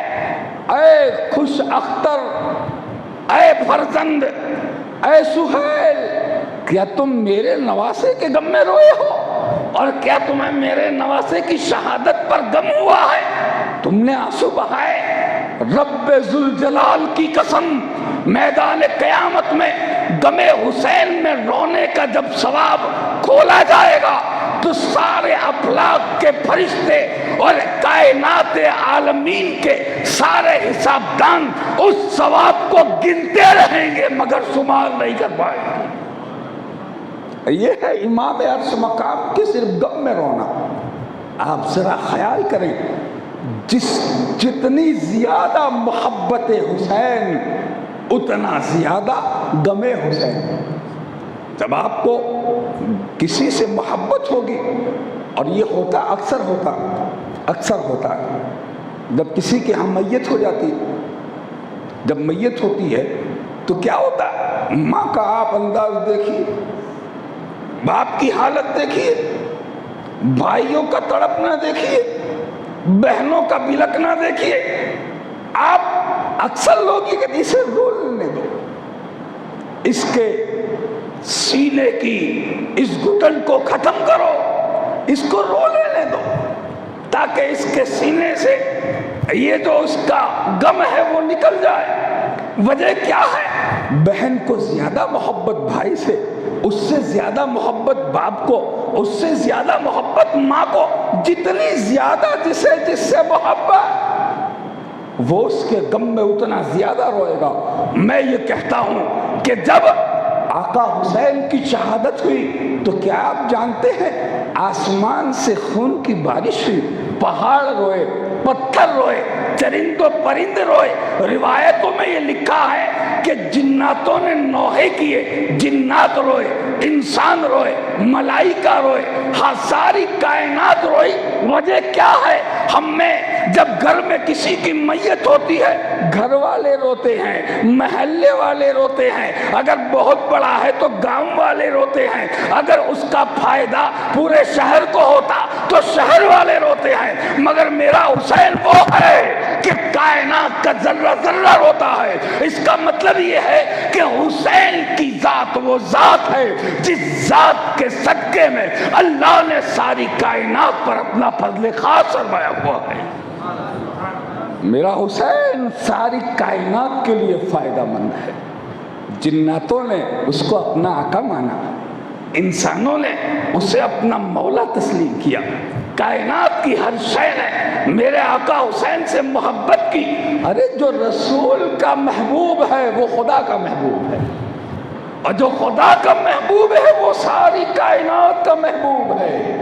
اے خوش اختر، اے فرزند، اے سہیل، کیا تم میرے نواسے کے غم میں روئے ہو، اور کیا تمہیں میرے نواسے کی شہادت پر غم ہوا ہے؟ تم نے آنسو بہائے؟ رب ذوالجلال کی قسم، میدان قیامت میں غم حسین میں رونے کا جب ثواب کھولا جائے گا تو سارے افلاک کے فرشتے اور کائنات عالمین کے سارے حساب دان اس ثواب کو گنتے رہیں گے مگر شمار نہیں کر پائیں گے۔ یہ ہے امام عرش مقام کی صرف غم میں رونا۔ آپ ذرا خیال کریں، جتنی زیادہ محبت حسین اتنا زیادہ غم حسین۔ جب آپ کو کسی سے محبت ہوگی، اور یہ ہوتا اکثر ہوتا ہے جب کسی کے ہاں میت ہو جاتی، جب میت ہوتی ہے تو کیا ہوتا ہے؟ ماں کا آپ انداز دیکھیے، باپ کی حالت دیکھیے، بھائیوں کا تڑپنا دیکھیے، بہنوں کا بلکنا دیکھیے۔ آپ اکثر لوگ یہ کہتے اسے رو لینے دو، اس کے سینے کی اس گھٹن کو ختم کرو، اس کو رو لینے دو تاکہ اس کے سینے سے یہ جو اس کا غم ہے وہ نکل جائے۔ وجہ کیا ہے؟ بہن کو زیادہ محبت بھائی سے، اس سے زیادہ محبت باپ کو، اس سے زیادہ محبت ماں کو، جتنی زیادہ جس سے محبت وہ اس کے غم میں اتنا زیادہ روئے گا۔ میں یہ کہتا ہوں کہ جب آقا حسین کی شہادت ہوئی تو کیا آپ جانتے ہیں آسمان سے خون کی بارش ہوئی، پہاڑ روئے، پتھر روئے، چرند و پرند روئے۔ روایتوں میں یہ لکھا ہے کہ جناتوں نے نوحے کیے، جنات روئے، انسان روئے، ملائکہ روئے، ہاں ساری کائنات روئی۔ وجہ کیا ہے؟ ہم میں جب گھر میں کسی کی میت ہوتی ہے گھر والے روتے ہیں، محلے والے روتے ہیں، اگر بہت بڑا ہے تو گاؤں والے روتے ہیں، اگر اس کا فائدہ پورے شہر کو ہوتا تو شہر والے روتے ہیں، مگر میرا حسین وہ ہے کہ کائنات کا ذرہ ذرہ روتا ہے۔ اس کا مطلب یہ ہے کہ حسین کی ذات وہ ذات ہے جس ذات کے صدقے میں اللہ نے ساری کائنات پر اپنا فضل خاص فرمایا ہوا ہے۔ میرا حسین ساری کائنات کے لیے فائدہ مند ہے۔ جناتوں نے اس کو اپنا آقا مانا، انسانوں نے اسے اپنا مولا تسلیم کیا، کائنات کی ہر شے نے میرے آقا حسین سے محبت کی۔ ارے جو رسول کا محبوب ہے وہ خدا کا محبوب ہے، اور جو خدا کا محبوب ہے وہ ساری کائنات کا محبوب ہے۔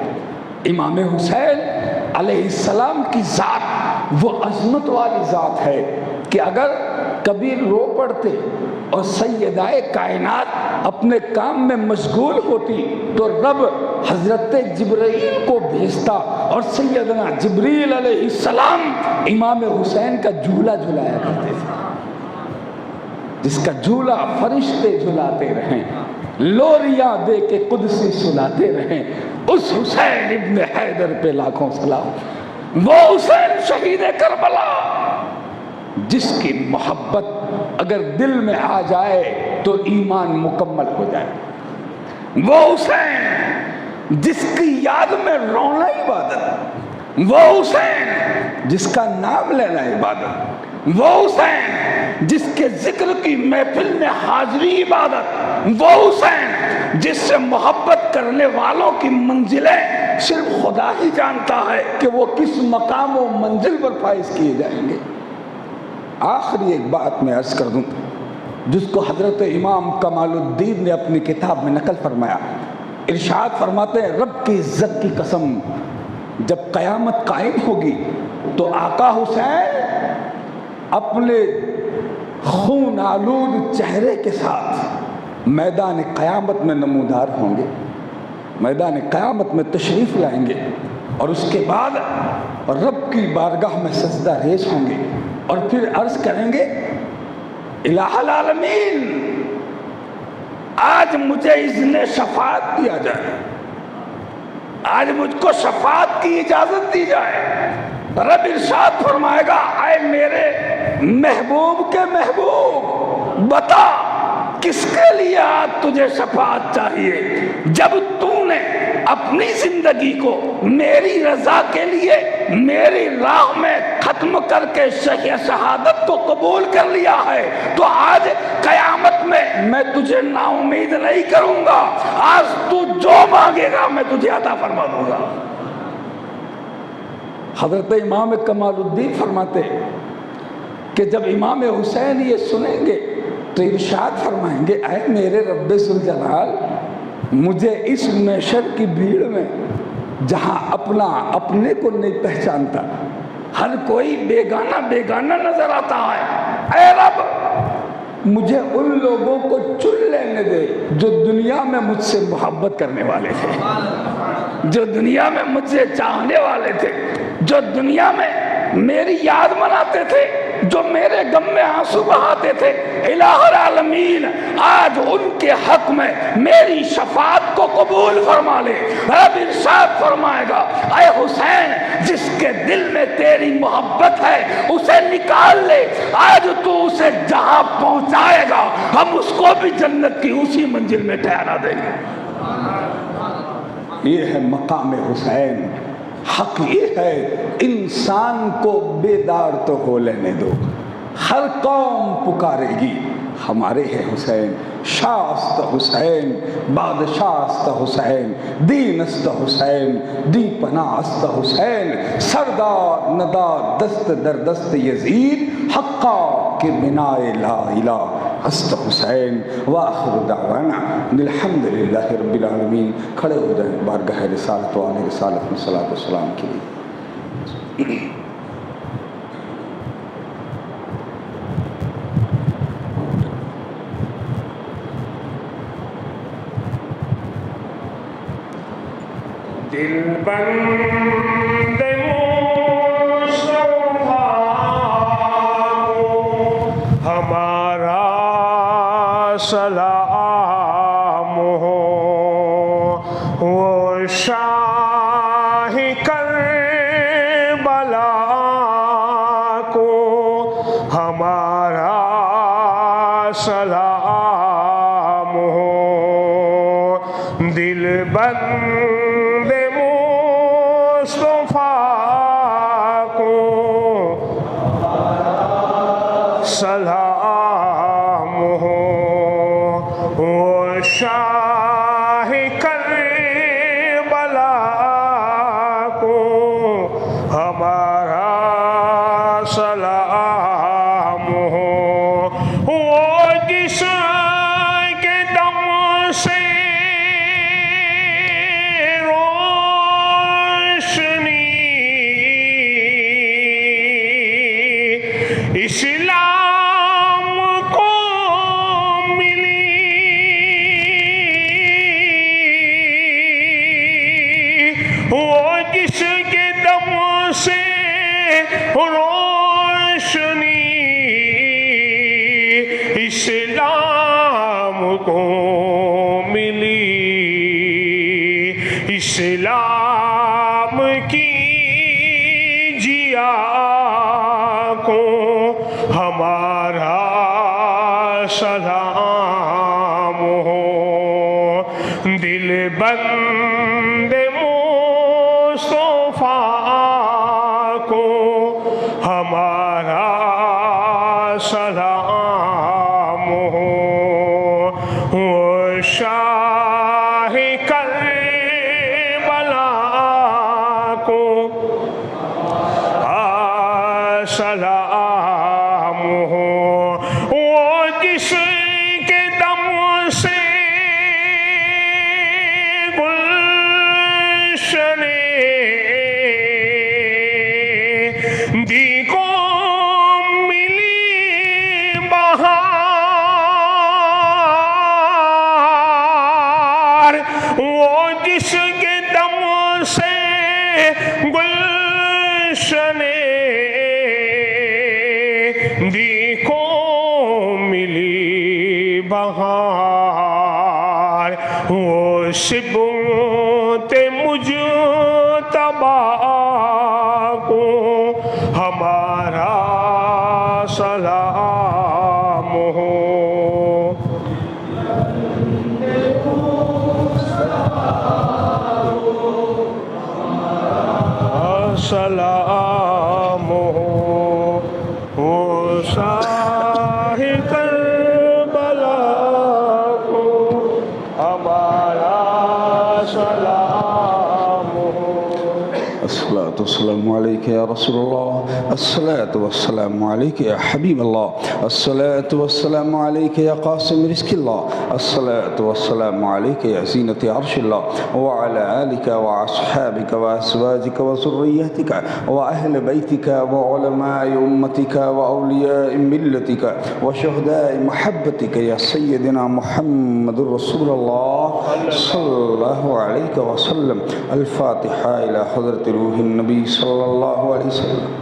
امام حسین علیہ السلام کی ذات وہ عظمت والی ذات ہے کہ اگر کبھی رو پڑتے اور سیدہ کائنات اپنے کام میں مشغول ہوتی تو رب حضرت جبرائیل کو بھیجتا اور سیدنا جبریل علیہ السلام امام حسین کا جھولا جھلایا کرتے تھے، جس کا جھولا فرشتے جھلاتے رہیں، لوریاں دے کے قدسی سلاتے رہیں۔ اس حسین ابن حیدر پہ لاکھوں سلام۔ وہ حسین شہید کربلا جس کی محبت اگر دل میں آ جائے تو ایمان مکمل ہو جائے۔ وہ حسین جس کی یاد میں رونا عبادت، وہ حسین جس کا نام لینا عبادت، وہ حسین جس کے ذکر کی محفل میں حاضری عبادت، وہ حسین جس سے محبت کرنے والوں کی منزلیں صرف خدا ہی جانتا ہے کہ وہ کس مقام و منزل پر فائز کیے جائیں گے۔ آخری ایک بات میں عرض کر دوں جس کو حضرت امام کمال الدین نے اپنی کتاب میں نقل فرمایا۔ ارشاد فرماتے ہیں رب کی عزت کی قسم، جب قیامت قائم ہوگی تو آقا حسین اپنے خون آلود چہرے کے ساتھ میدان قیامت میں نمودار ہوں گے، میدان قیامت میں تشریف لائیں گے، اور اس کے بعد رب کی بارگاہ میں سجدہ ریز ہوں گے، اور پھر عرض کریں گے الہ العالمین آج مجھے اذن شفاعت دیا جائے، آج مجھ کو شفاعت کی اجازت دی جائے۔ رب ارشاد فرمائے گا اے میرے محبوب کے محبوب، بتا کس کے لیے آج تجھے شفاعت چاہیے؟ جب تو نے اپنی زندگی کو میری رضا کے لیے میری راہ میں ختم کر کے شہادت کو قبول کر لیا ہے تو آج قیامت میں تجھے نا امید نہیں کروں گا. آج تو جو مانگے گا میں تجھے عطا فرما دوں گا. حضرت امام کمال الدین فرماتے کہ جب امام حسین یہ سنیں گے تو ارشاد فرمائیں گے اے میرے رب ذوالجلال مجھے اس محشر کی بھیڑ میں جہاں اپنا اپنے کو نہیں پہچانتا ہر کوئی بیگانہ بیگانہ نظر آتا ہے، اے رب مجھے ان لوگوں کو چن لینے دے جو دنیا میں مجھ سے محبت کرنے والے تھے، جو دنیا میں مجھ سے چاہنے والے تھے، جو دنیا میں میری یاد مناتے تھے، جو میرے غم میں آنسو بہاتے تھے. الہ العالمین آج ان کے حق میں میری شفاعت کو قبول فرما لے. رب ارشاد فرمائے گا اے حسین جس کے دل میں تیری محبت ہے اسے نکال لے، آج تو اسے جہاں پہنچائے گا ہم اس کو بھی جنت کی اسی منزل میں ٹھہرا دیں گے. یہ ہے مقام حسین. حق یہ ہے انسان کو بیدار تو ہو لینے دو. ہر قوم پکارے گی ہمارے ہے حسین، شاہ است حسین، بادشاہ است حسین، دین است حسین، دی پناہ است حسین، سردار ندار دست در دست یزید، حقا کہ بنا لا الہ است حسین. وآخر دعوانا الحمدللہ رب العالمین. کھڑے ہو جائیں بارگاہ رسالت و آل رسالت میں صلاۃ و سلام کے لیے. دل بند مصطفیٰ کو ہمارا سلام ہو، وہ شاہ کربلا کو ہمارا سلام ہو. دل بند سلام ہو، وہ شاہ کربلا کو ہمارا سلام ہو. وہ جس کے دم سے اسلام کو ملی، وہ جس کے دم سے روشنی اسلام کو ملی، اسلام کی جیا کو ہمارا سلام ہو. دل بند مصطفیٰ کو ہمارا سلام ہو، وہ شاہ کربلا کو سلام ہو. وہ جس کے دم سے گلشن دی کو ملی بہار، وہ جس کے دم سے گلشن دی کو ملی بہار، وہ سبوت مجتبی کو ہمارا سلام ہو. سلامه شاہ کربلا کو ہمارا سلام ہو۔ الصلاة والسلام عليك يا رسول الله، الصلاة والسلام عليك يا حبيب الله، الصلاة والسلام عليك يا قاسم رزق الله، الصلاة والسلام عليك يا زينة عرش الله، وعلى آلك وأصحابك وأزواجك وذريتك وأهل بيتك وعلماء أمتك وأولياء ملتك وشهداء محبتك يا سيدنا محمد رسول الله صلى الله عليه وسلم۔ الفاتحة إلى حضرة روح النبی صلی اللہ علیہ وسلم۔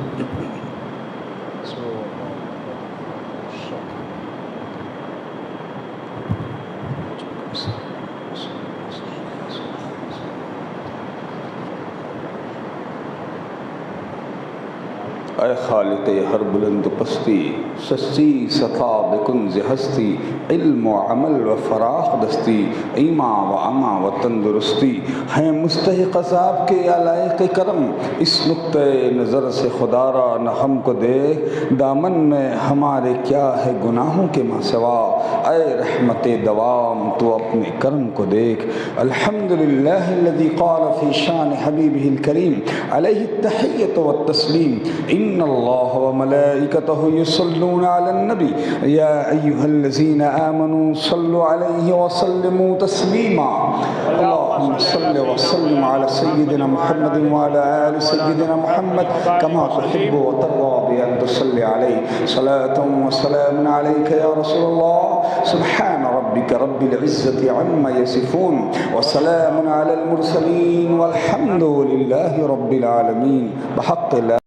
اے خالق ہر بلند پستی، سچی سطا بکنز ہستی، علم و عمل و فراخ دستی، ایما و اما و تندرستی، ہیں مستحق عذاب کے یا لائق کرم، اس نقطۂ نظر سے خدا را نہ ہم کو دیکھ، دامن میں ہمارے کیا ہے گناہوں کے ماں سوا، اے رحمت دوام تو اپنے کرم کو دیکھ۔ الحمدللہ الذی قال فی شان حبیبہ الکریم علیہ التحیۃ والتسلیم، ان اللہ وملائکتہ یصلون علی النبی یا ایہا الذین آمنوا صلوا علیہ وسلموا تسلیما۔ اللہم صل وسلم علی سیدنا محمد وعلی آل سیدنا محمد کما تحب وترضى بأن تصلی علیہ صلاة وسلام علیک یا رسول اللہ۔ سبحان ربک رب العزة عما یصفون وسلام علی المرسلین والحمد للہ رب العالمین۔ بحق اللہ